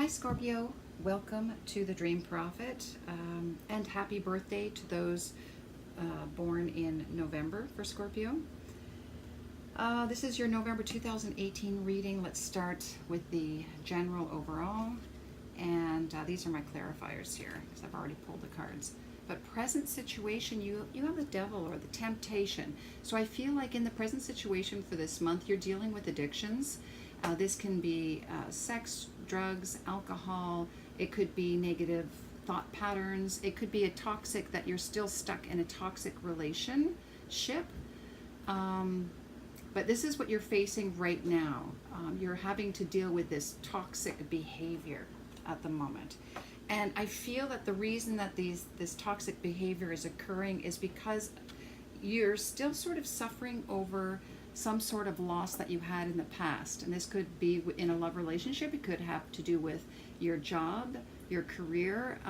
Hi Scorpio, welcome to the Dream Prophet, and happy birthday to those born in November for Scorpio. This is your November 2018 reading. Let's start with the general overall, and these are my clarifiers here because I've already pulled the cards. But present situation, you have the devil or the temptation. So I feel like in the present situation for this month, you're dealing with addictions. This can be sex, drugs, alcohol. It could be negative thought patterns. It could be a toxic, that you're still stuck in a toxic relationship. But this is what you're facing right now. You're having to deal with this toxic behavior at the moment. And I feel that the reason that this toxic behavior is occurring is because you're still sort of suffering over some sort of loss that you had in the past. And this could be in a love relationship. It could have to do with your job, your career,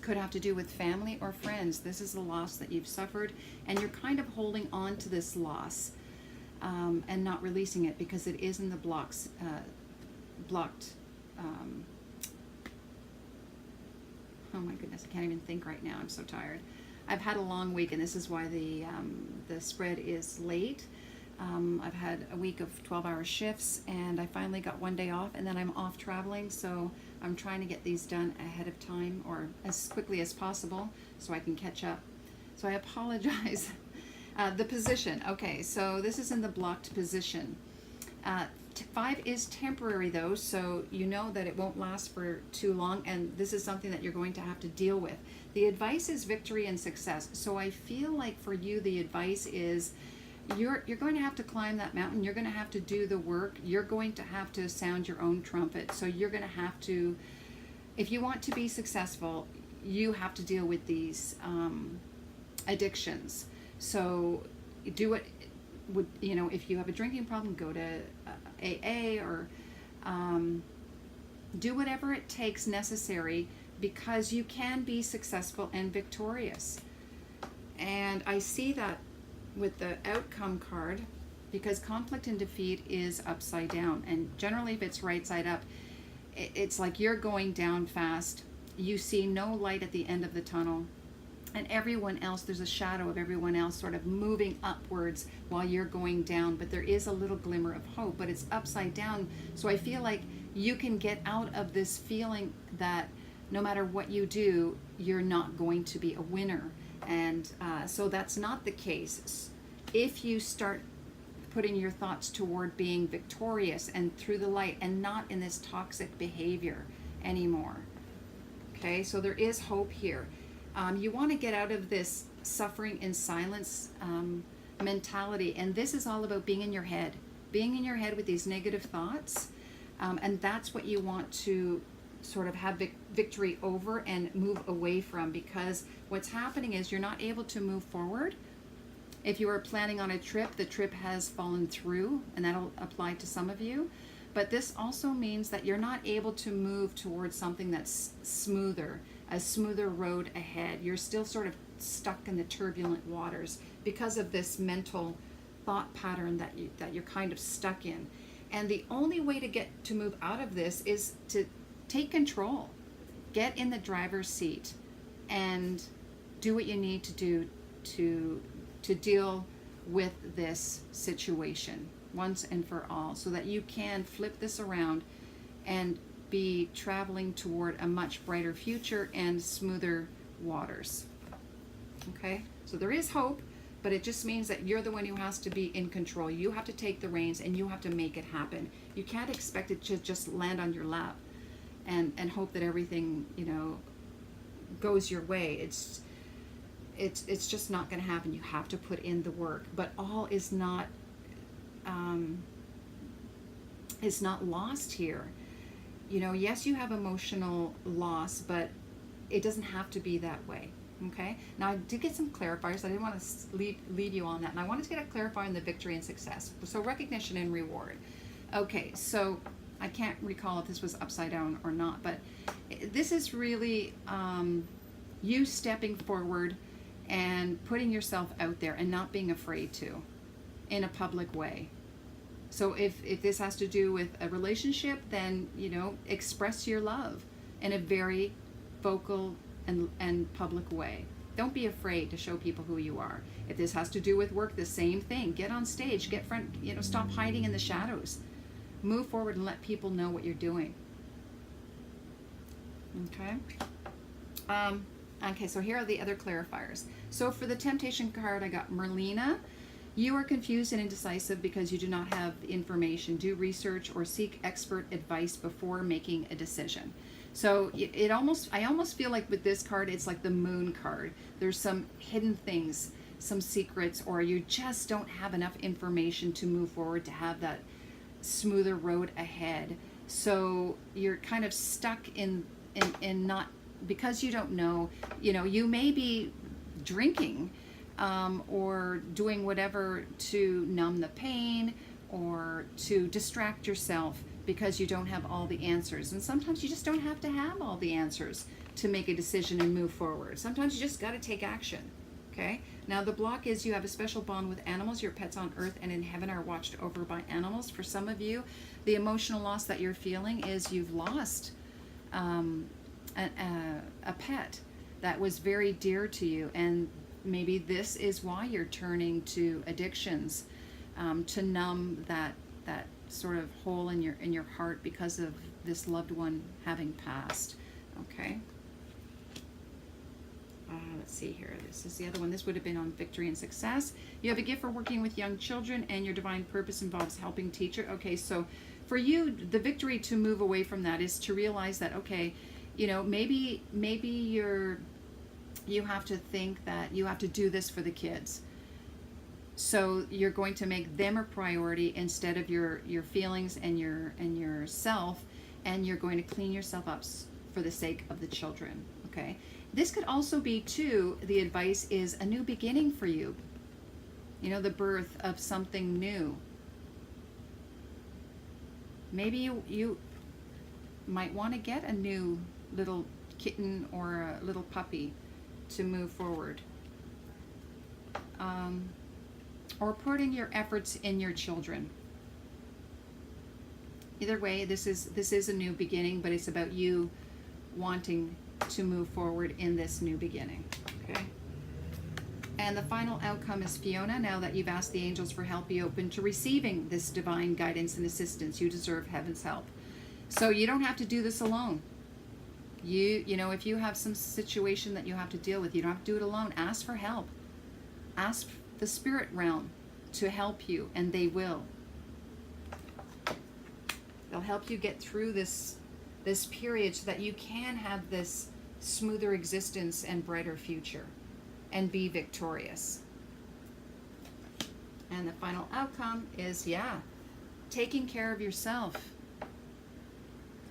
could have to do with family or friends. This is a loss that you've suffered, and you're kind of holding on to this loss and not releasing it because it is in the blocked. Oh my goodness, I can't even think right now. I'm so tired. I've had a long week, and this is why the spread is late. I've had a week of 12-hour shifts, and I finally got one day off, and then I'm off traveling, so I'm trying to get these done ahead of time or as quickly as possible so I can catch up. So I apologize. The position. Okay, so this is in the blocked position. 5 is temporary though, so you know that it won't last for too long, and this is something that you're going to have to deal with. The advice is victory and success. So I feel like for you the advice is you're going to have to climb that mountain. You're going to have to do the work. You're going to have to sound your own trumpet. So you're going to have to, if you want to be successful, you have to deal with these addictions. So do it. If you have a drinking problem, go to AA or do whatever it takes necessary, because you can be successful and victorious. And I see that with the outcome card, because conflict and defeat is upside down, and generally if it's right side up, it's like you're going down fast. You see no light at the end of the tunnel, and everyone else, there's a shadow of everyone else sort of moving upwards while you're going down, but there is a little glimmer of hope, but it's upside down. So I feel like you can get out of this feeling that no matter what you do, you're not going to be a winner. And so that's not the case. If you start putting your thoughts toward being victorious and through the light and not in this toxic behavior anymore. Okay, so there is hope here. You want to get out of this suffering in silence mentality, and this is all about being in your head with these negative thoughts, and that's what you want to sort of have victory over and move away from, because what's happening is you're not able to move forward. If you are planning on a trip, the trip has fallen through, and that'll apply to some of you. But this also means that you're not able to move towards something that's smoother, a smoother road ahead. You're still sort of stuck in the turbulent waters because of this mental thought pattern that you're kind of stuck in. And the only way to move out of this is to take control. Get in the driver's seat and do what you need to do to deal with this situation once and for all, so that you can flip this around and be traveling toward a much brighter future and smoother waters. Okay, so there is hope, but it just means that you're the one who has to be in control. You have to take the reins and you have to make it happen. You can't expect it to just land on your lap and hope that everything, goes your way. It's just not going to happen. You have to put in the work. But all is not lost here. Yes, you have emotional loss, but it doesn't have to be that way. Okay. Now I did get some clarifiers. I didn't want to leave you on that, and I wanted to get a clarifier on the victory and success. So recognition and reward. Okay, so I can't recall if this was upside down or not, but this is really you stepping forward and putting yourself out there and not being afraid to in a public way. So if this has to do with a relationship, then, you know, express your love in a very vocal and public way. Don't be afraid to show people who you are. If this has to do with work, the same thing. Get on stage, get front, you know, stop hiding in the shadows. Move forward and let people know what you're doing. Okay. Okay, so here are the other clarifiers. So for the temptation card, I got Merlina. You are confused and indecisive because you do not have information. Do research or seek expert advice before making a decision. So I almost feel like with this card, it's like the moon card. There's some hidden things, some secrets, or you just don't have enough information to move forward to have that smoother road ahead. So you're kind of stuck in not, because you don't know, you know, you may be drinking or doing whatever to numb the pain or to distract yourself because you don't have all the answers. And sometimes you just don't have to have all the answers to make a decision and move forward. Sometimes you just got to take action. Okay? Now the block is you have a special bond with animals. Your pets on earth and in heaven are watched over by animals. For some of you, the emotional loss that you're feeling is you've lost a pet that was very dear to you, and maybe this is why you're turning to addictions to numb that sort of hole in your heart because of this loved one having passed. Okay. Let's see here. This is the other one. This would have been on victory and success. You have a gift for working with young children, and your divine purpose involves helping teacher. Okay, so for you, the victory to move away from that is to realize that, okay, you know, maybe you have to think that you have to do this for the kids. So you're going to make them a priority instead of your feelings and yourself, and you're going to clean yourself up for the sake of the children. Okay. This could also be too, the advice is a new beginning for you. You know, the birth of something new. Maybe you might want to get a new little kitten or a little puppy to move forward. Or putting your efforts in your children. Either way, this is a new beginning, but it's about you wanting to move forward in this new beginning. Okay. And the final outcome is Fiona. Now that you've asked the angels for help, be open to receiving this divine guidance and assistance. You deserve heaven's help. So you don't have to do this alone. You know, if you have some situation that you have to deal with, you don't have to do it alone. Ask for help. Ask the spirit realm to help you, and they will. They'll help you get through this period so that you can have this smoother existence and brighter future and be victorious. And the final outcome is, taking care of yourself.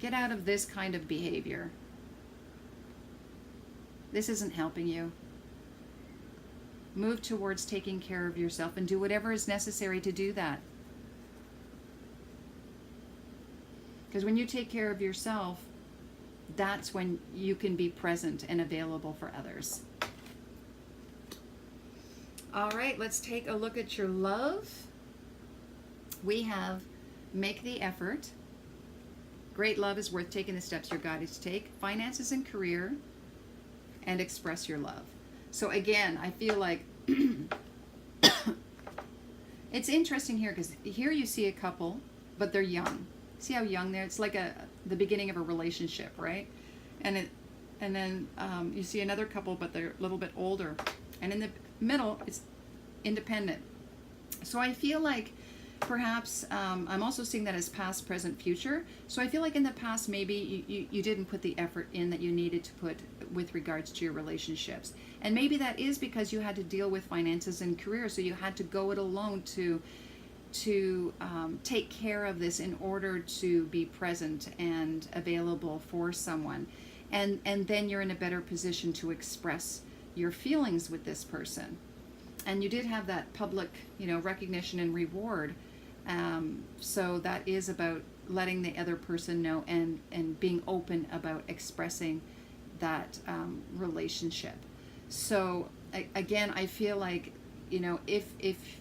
Get out of this kind of behavior. This isn't helping you. Move towards taking care of yourself and do whatever is necessary to do that. Because when you take care of yourself, that's when you can be present and available for others. All right, let's take a look at your love. We have make the effort. Great love is worth taking the steps you're guided to take. Finances and career. And express your love. So again, I feel like it's interesting here because here you see a couple, but they're young. See how young they're? It's like the beginning of a relationship, right? And then you see another couple, but they're a little bit older. And in the middle, it's independent. So I feel like perhaps I'm also seeing that as past, present, future. So I feel like in the past, maybe you didn't put the effort in that you needed to put with regards to your relationships. And maybe that is because you had to deal with finances and career. So you had to go it alone to take care of this in order to be present and available for someone. And then you're in a better position to express your feelings with this person. And you did have that public, recognition and reward. So that is about letting the other person know and being open about expressing that relationship. So again, I feel like, if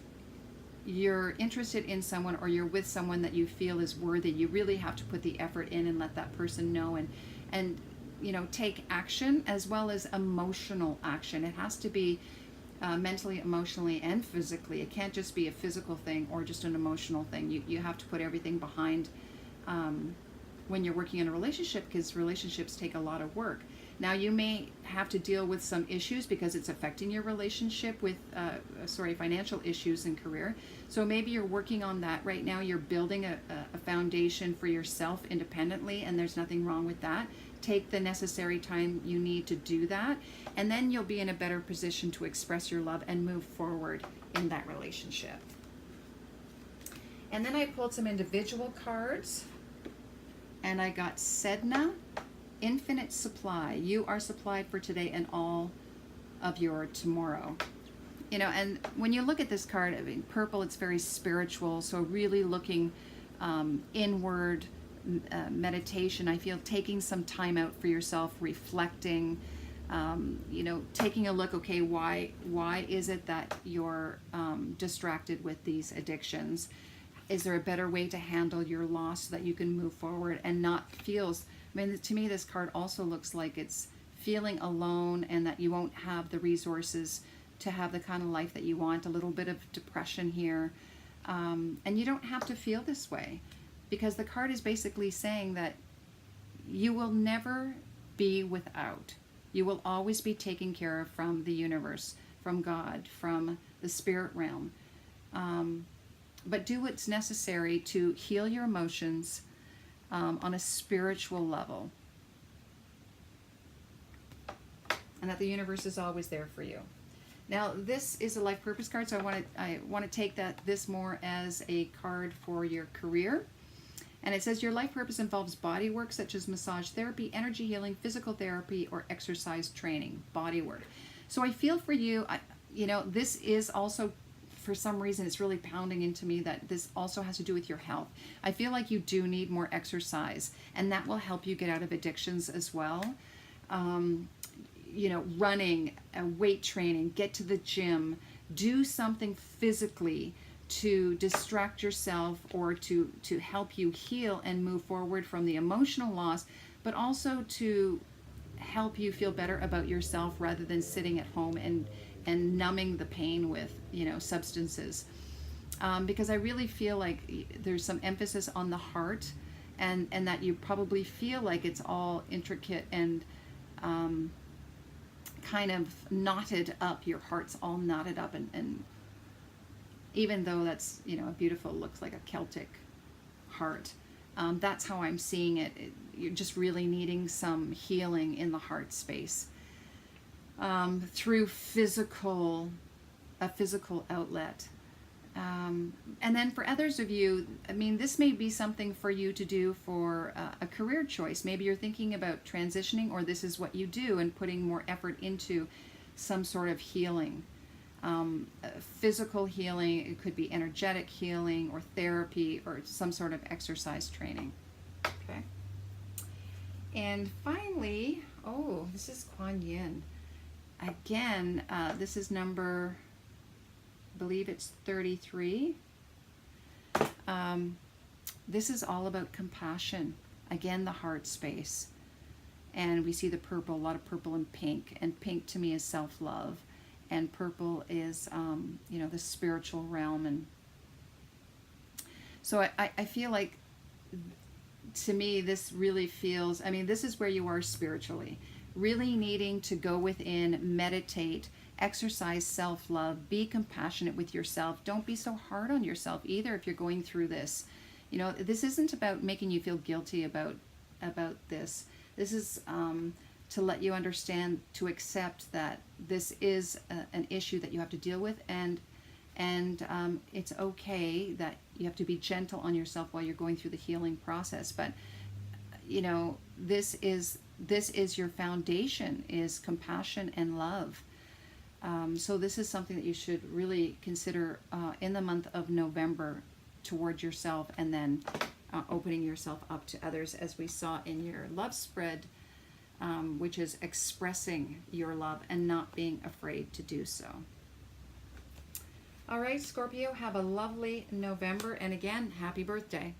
you're interested in someone or you're with someone that you feel is worthy, you really have to put the effort in and let that person know, and you know, take action as well as emotional action. It has to be mentally, emotionally, and physically. It can't just be a physical thing or just an emotional thing. You have to put everything behind when you're working in a relationship, because relationships take a lot of work. Now, you may have to deal with some issues because it's affecting your relationship with, financial issues and career. So maybe you're working on that right now. You're building a foundation for yourself independently, and there's nothing wrong with that. Take the necessary time you need to do that, and then you'll be in a better position to express your love and move forward in that relationship. And then I pulled some individual cards, and I got Sedna, infinite supply. You are supplied for today and all of your tomorrow. You know, and when you look at this card, I mean, purple, it's very spiritual, so really looking inward, meditation. I feel taking some time out for yourself, reflecting, you know, taking a look, okay, why is it that you're distracted with these addictions? Is there a better way to handle your loss so that you can move forward and not feel, I mean, to me, this card also looks like it's feeling alone and that you won't have the resources to have the kind of life that you want, a little bit of depression here. And you don't have to feel this way, because the card is basically saying that you will never be without. You will always be taken care of from the universe, from God, from the spirit realm. But do what's necessary to heal your emotions on a spiritual level. And that the universe is always there for you. Now, this is a life purpose card, so I want to take this more as a card for your career. And it says your life purpose involves body work such as massage therapy, energy healing, physical therapy, or exercise training. Body work. So I feel for you, you know, this is also, for some reason, it's really pounding into me that this also has to do with your health. I feel like you do need more exercise, and that will help you get out of addictions as well. You know, running, weight training, get to the gym, do something physically to distract yourself or to help you heal and move forward from the emotional loss, but also to help you feel better about yourself rather than sitting at home and numbing the pain with, you know, substances. Because I really feel like there's some emphasis on the heart, and that you probably feel like it's all intricate and kind of knotted up. Your heart's all knotted up, and even though that's, you know, a beautiful, looks like a Celtic heart, that's how I'm seeing it. You're just really needing some healing in the heart space through a physical outlet. And then for others of you, I mean, this may be something for you to do for a career choice. Maybe you're thinking about transitioning, or this is what you do, and putting more effort into some sort of healing. Physical healing, it could be energetic healing or therapy or some sort of exercise training. Okay. And finally, oh, this is Kuan Yin. Again, this is number, I believe it's 33. This is all about compassion. Again, the heart space. And we see the purple, a lot of purple and pink. And pink to me is self-love. And purple is, you know, the spiritual realm. And so I feel like, to me, this really feels, I mean, this is where you are spiritually. Really needing to go within, meditate, exercise self-love, be compassionate with yourself. Don't be so hard on yourself either if you're going through this. You know, this isn't about making you feel guilty about this. This is to let you understand, to accept that this is an issue that you have to deal with, and it's okay that you have to be gentle on yourself while you're going through the healing process. But, you know, this is your foundation, is compassion and love. So this is something that you should really consider in the month of November toward yourself, and then opening yourself up to others, as we saw in your love spread, which is expressing your love and not being afraid to do so. All right, Scorpio, have a lovely November. And again, happy birthday.